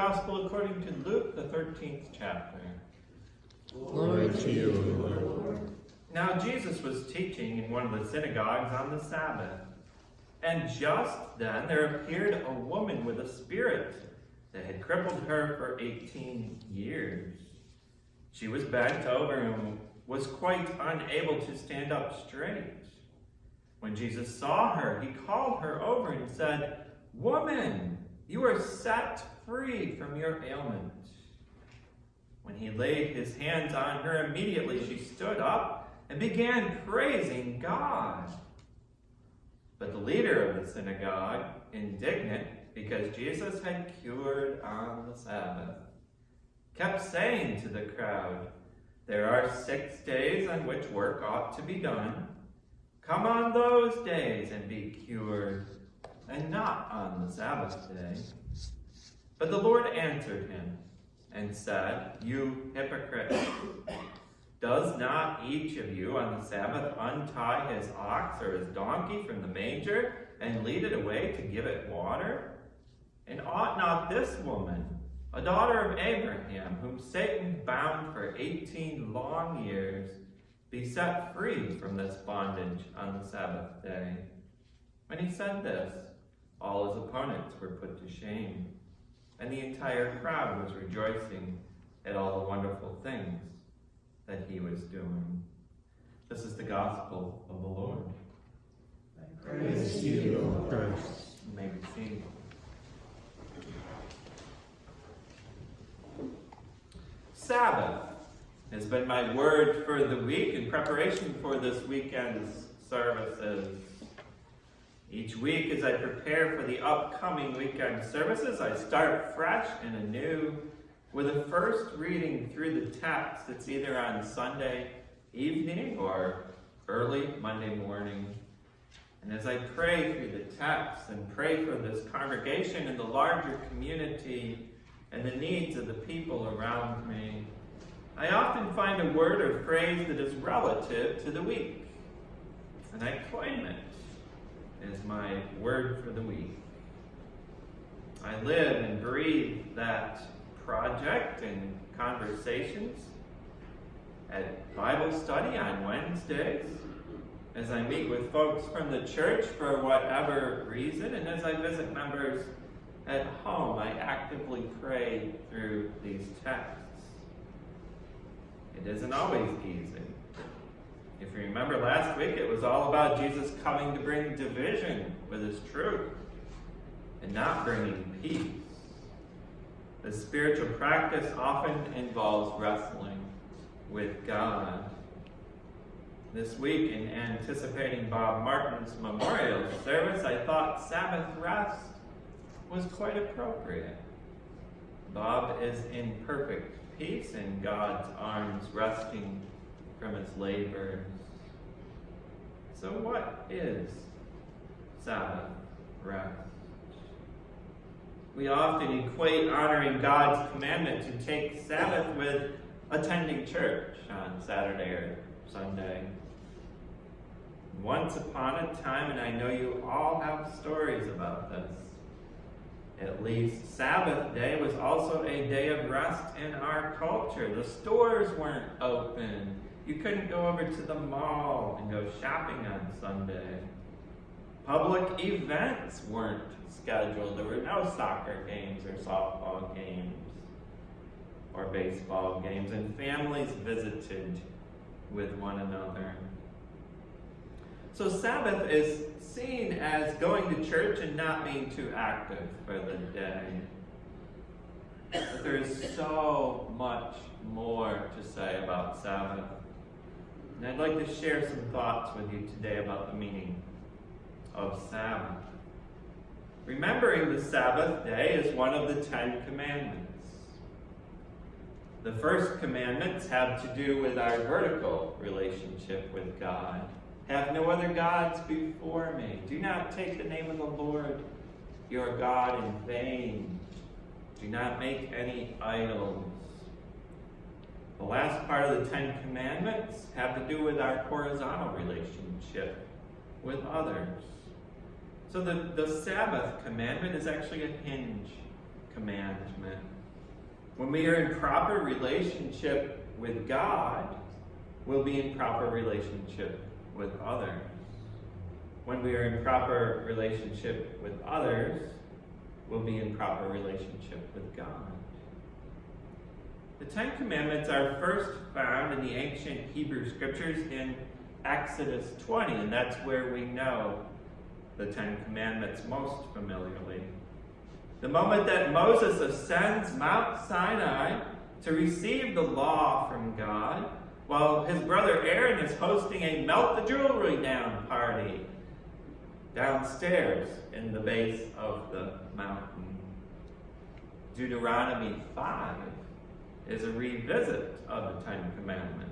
Gospel according to Luke, the 13th chapter. Glory to you, Lord. Now Jesus was teaching in one of the synagogues on the Sabbath. And just then there appeared a woman with a spirit that had crippled her for 18 years. She was bent over and was quite unable to stand up straight. When Jesus saw her, he called her over and said, "Woman, you are set free from your ailment." When he laid his hands on her, immediately she stood up and began praising God. But the leader of the synagogue, indignant because Jesus had cured on the Sabbath, kept saying to the crowd, "There are 6 days on which work ought to be done. Come on those days and be cured, and not on the Sabbath day." But the Lord answered him and said, "You hypocrite! Does not each of you on the Sabbath untie his ox or his donkey from the manger and lead it away to give it water? And ought not this woman, a daughter of Abraham, whom Satan bound for 18 long years, be set free from this bondage on the Sabbath day?" When he said this, all his opponents were put to shame, and the entire crowd was rejoicing at all the wonderful things that he was doing. This is the gospel of the Lord. Praise to you, Lord Christ. You may be seated. Sabbath has been my word for the week in preparation for this weekend's services. Each week as I prepare for the upcoming weekend services, I start fresh and anew with a first reading through the text. It's either on Sunday evening or early Monday morning. And as I pray through the text and pray for this congregation and the larger community and the needs of the people around me, I often find a word or phrase that is relative to the week, and I claim it as my word for the week. I live and breathe that project and conversations at Bible study on Wednesdays, as I meet with folks from the church for whatever reason, and as I visit members at home, I actively pray through these texts. It isn't always easy. If you remember last week, it was all about Jesus coming to bring division with his truth and not bringing peace. The spiritual practice often involves wrestling with God. This week, in anticipating Bob Martin's memorial service, I thought Sabbath rest was quite appropriate. Bob is in perfect peace in God's arms, resting from his labors. So what is Sabbath rest? We often equate honoring God's commandment to take Sabbath with attending church on Saturday or Sunday. Once upon a time, and I know you all have stories about this, at least Sabbath day was also a day of rest in our culture. The stores weren't open. You couldn't go over to the mall and go shopping on Sunday. Public events weren't scheduled. There were no soccer games or softball games or baseball games, and families visited with one another. So Sabbath is seen as going to church and not being too active for the day. But there is so much more to say about Sabbath. And I'd like to share some thoughts with you today about the meaning of Sabbath. Remembering the Sabbath day is one of the 10 Commandments. The first commandments have to do with our vertical relationship with God. Have no other gods before me. Do not take the name of the Lord your God in vain. Do not make any idols. The last part of the 10 Commandments have to do with our horizontal relationship with others. So the Sabbath commandment is actually a hinge commandment. When we are in proper relationship with God, we'll be in proper relationship with others. When we are in proper relationship with others, we'll be in proper relationship with God. The Ten Commandments are first found in the ancient Hebrew scriptures in Exodus 20, and that's where we know the Ten Commandments most familiarly. The moment that Moses ascends Mount Sinai to receive the law from God, while his brother Aaron is hosting a melt the jewelry down party downstairs in the base of the mountain. Deuteronomy 5 is a revisit of the Ten Commandments.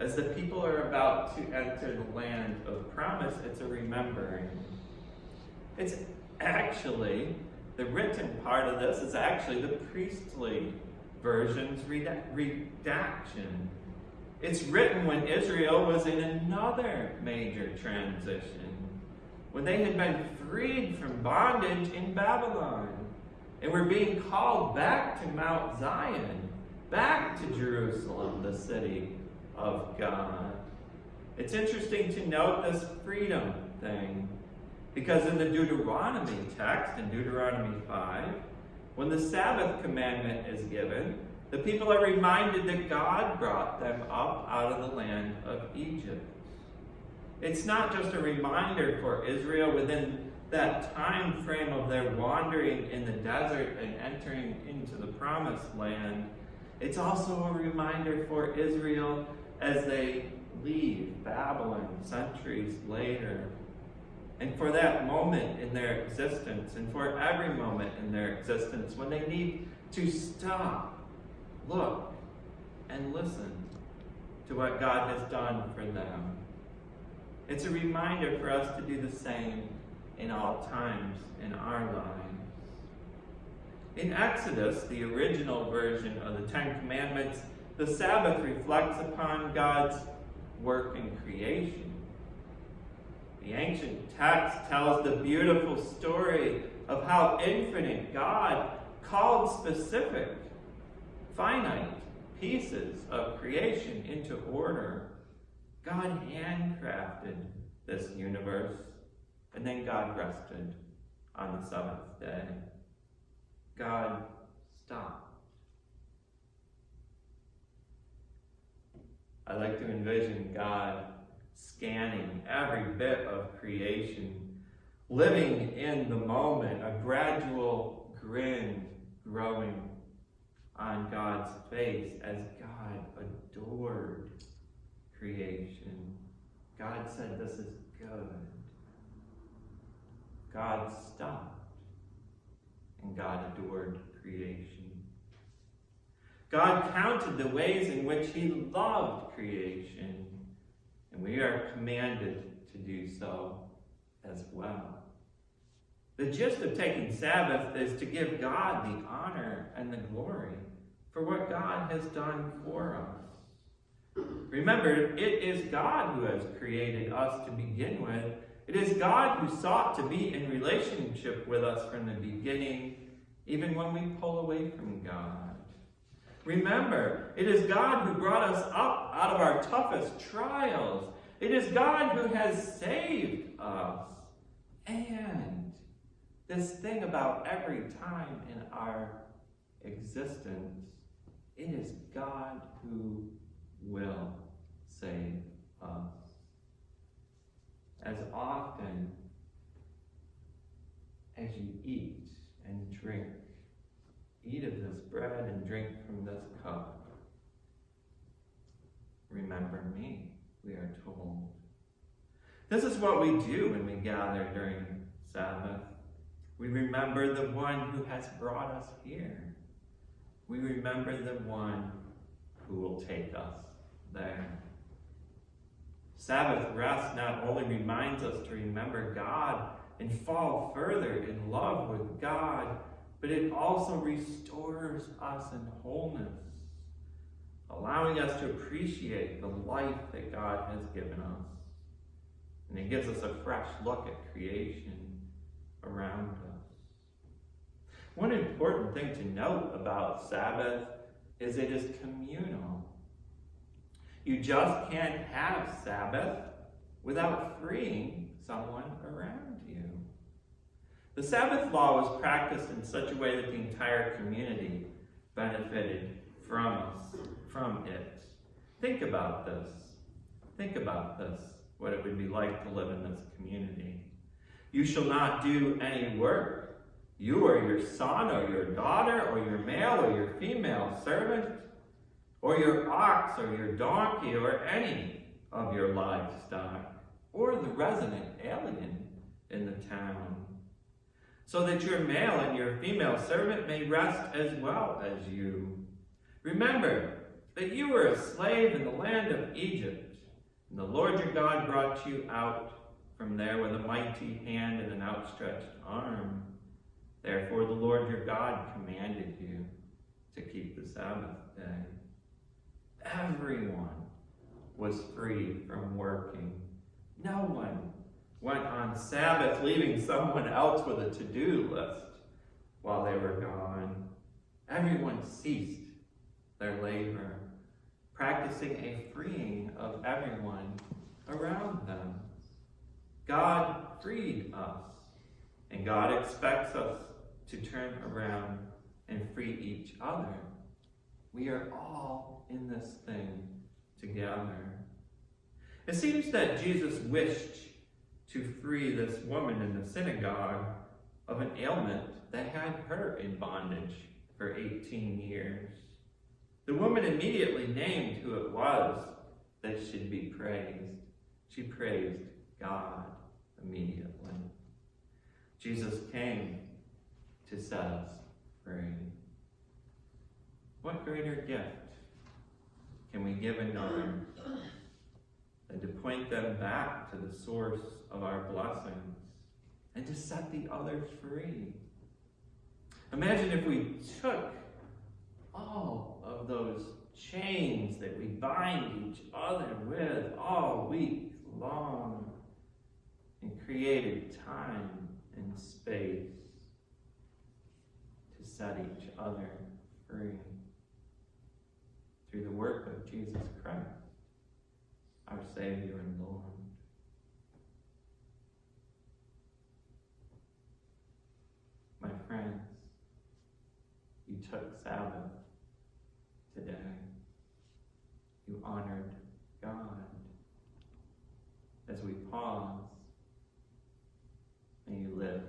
As the people are about to enter the land of promise, it's a remembering. It's actually, the written part of this is actually the priestly version's redaction. It's written when Israel was in another major transition, when they had been freed from bondage in Babylon and were being called back to Mount Zion, back to Jerusalem, the city of God. It's interesting to note this freedom thing, because in the Deuteronomy text, in Deuteronomy 5, when the Sabbath commandment is given, the people are reminded that God brought them up out of the land of Egypt. It's not just a reminder for Israel within that time frame of their wandering in the desert and entering into the promised land. It's also a reminder for Israel as they leave Babylon centuries later. And for that moment in their existence, and for every moment in their existence, when they need to stop, look, and listen to what God has done for them. It's a reminder for us to do the same in all times in our lives. In Exodus, the original version of the Ten Commandments, the Sabbath reflects upon God's work in creation. The ancient text tells the beautiful story of how infinite God called specific, finite pieces of creation into order. God handcrafted this universe, and then God rested on the seventh day. God stopped. I like to envision God scanning every bit of creation, living in the moment, a gradual grin growing on God's face as God adored creation. God said, "This is good." God stopped, and God adored creation. God counted the ways in which he loved creation, and we are commanded to do so as well. The gist of taking Sabbath is to give God the honor and the glory for what God has done for us. Remember, it is God who has created us to begin with. It is God who sought to be in relationship with us from the beginning, even when we pull away from God. Remember, it is God who brought us up out of our toughest trials. It is God who has saved us. And this thing about every time in our existence, it is God who will save us. As often as you eat and drink, eat of this bread and drink from this cup, remember me, we are told. This is what we do when we gather during Sabbath. We remember the one who has brought us here. We remember the one who will take us there. Sabbath rest not only reminds us to remember God and fall further in love with God, but it also restores us in wholeness, allowing us to appreciate the life that God has given us. And it gives us a fresh look at creation around us. One important thing to note about Sabbath is it is communal. You just can't have Sabbath without freeing someone around you. The Sabbath law was practiced in such a way that the entire community benefited from it. Think about this. Think about this, what it would be like to live in this community. You shall not do any work. You or your son or your daughter or your male or your female servant or your ox or your donkey or any of your livestock or the resident alien in the town, so that your male and your female servant may rest as well as you. Remember that you were a slave in the land of Egypt, and the Lord your God brought you out from there with a mighty hand and an outstretched arm. Therefore the Lord your God commanded you to keep the Sabbath day. Everyone was free from working. No one went on Sabbath leaving someone else with a to-do list while they were gone. Everyone ceased their labor, practicing a freeing of everyone around them. God freed us, and God expects us to turn around and free each other. We are all in this thing together. It seems that Jesus wished to free this woman in the synagogue of an ailment that had her in bondage for 18 years. The woman immediately named who it was that should be praised. She praised God immediately. Jesus came to set us free. What greater gift can we give another than to point them back to the source of our blessings and to set the others free? Imagine if we took all of those chains that we bind each other with all week long and created time and space to set each other free through the work of Jesus Christ, our Savior and Lord. My friends, you took Sabbath today. You honored God. As we pause, may you live